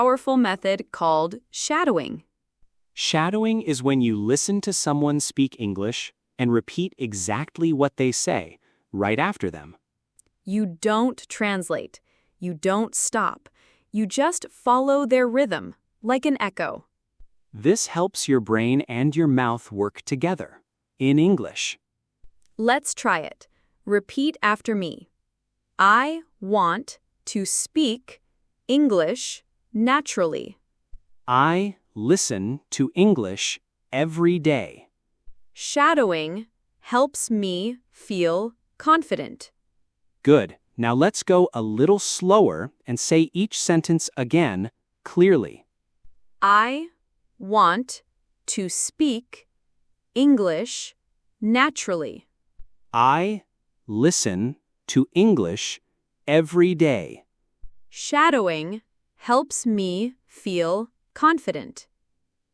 powerful method called shadowing. Shadowing is when you listen to someone speak English and repeat exactly what they say right after them. You don't translate. You don't stop. You just follow their rhythm, like an echo. This helps your brain and your mouth work together in English. Let's try it. Repeat after me. I want to speak English naturally. I listen to English every day. Shadowing helps me feel confident. Good. Now let's go a little slower and say each sentence again clearly. I want to speak English naturally. I listen to English every day. Shadowing helps me feel confident.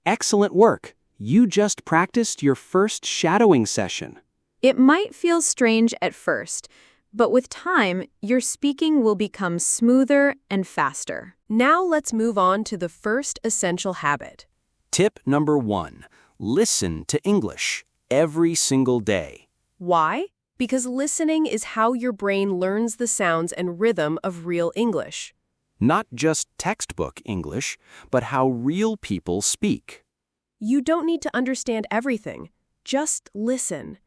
Excellent work. You just practiced your first shadowing session. It might feel strange at first, but with time, your speaking will become smoother and faster. Now let's move on to the first essential habit. Tip number 1. Listen to English every single day. Why? Because listening is how your brain learns the sounds and rhythm of real English. Not just textbook English, but how real people speak. You don't need to understand everything. Just listen.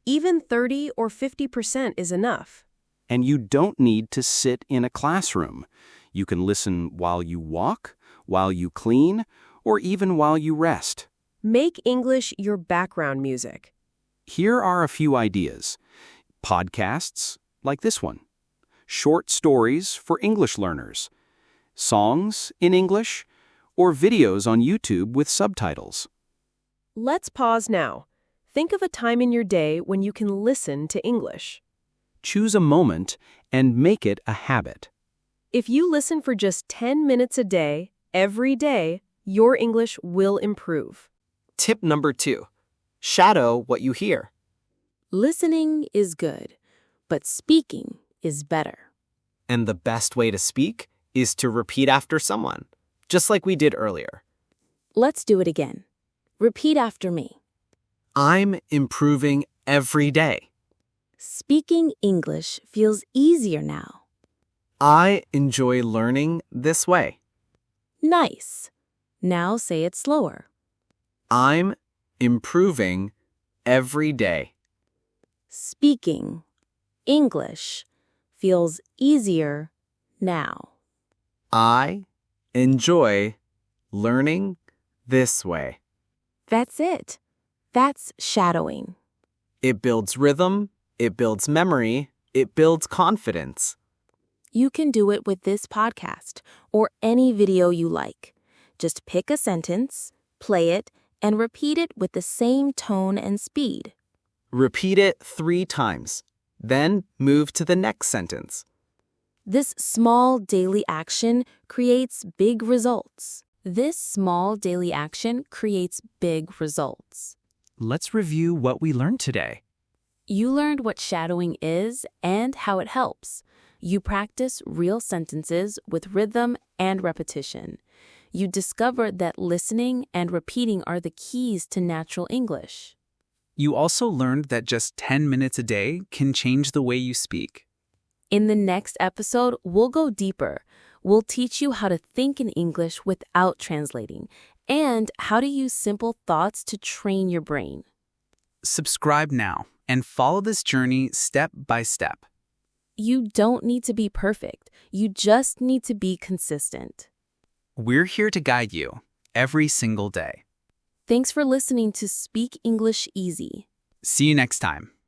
Even 30 or 50% is enough. And you don't need to sit in a classroom. You can listen while you walk, while you clean, or even while you rest. Make English your background music. Here are a few ideas. Podcasts, like this one. Short stories for English learners. Songs in English, or videos on YouTube with subtitles. Let's pause now. Think of a time in your day when you can listen to English. Choose a moment and make it a habit. If you listen for just 10 minutes a day, every day, your English will improve. Tip number 2. Shadow what you hear. Listening is good, but speaking is better. And the best way to speak is to repeat after someone, just like we did earlier. Let's do it again. Repeat after me. I'm improving every day. Speaking English feels easier now. I enjoy learning this way. Nice. Now say it slower. I'm improving every day. Speaking English feels easier now. I enjoy learning this way. That's it. That's shadowing. It builds rhythm, it builds memory, it builds confidence. You can do it with this podcast or any video you like. Just pick a sentence, play it, and repeat it with the same tone and speed. Repeat it 3 times, then move to the next sentence. This small daily action creates big results. Let's review what we learned today. You learned what shadowing is and how it helps. You practice real sentences with rhythm and repetition. You discovered that listening and repeating are the keys to natural English. You also learned that just 10 minutes a day can change the way you speak. In the next episode, we'll go deeper. We'll teach you how to think in English without translating and how to use simple thoughts to train your brain. Subscribe now and follow this journey step by step. You don't need to be perfect. You just need to be consistent. We're here to guide you every single day. Thanks for listening to Speak English Easy. See you next time.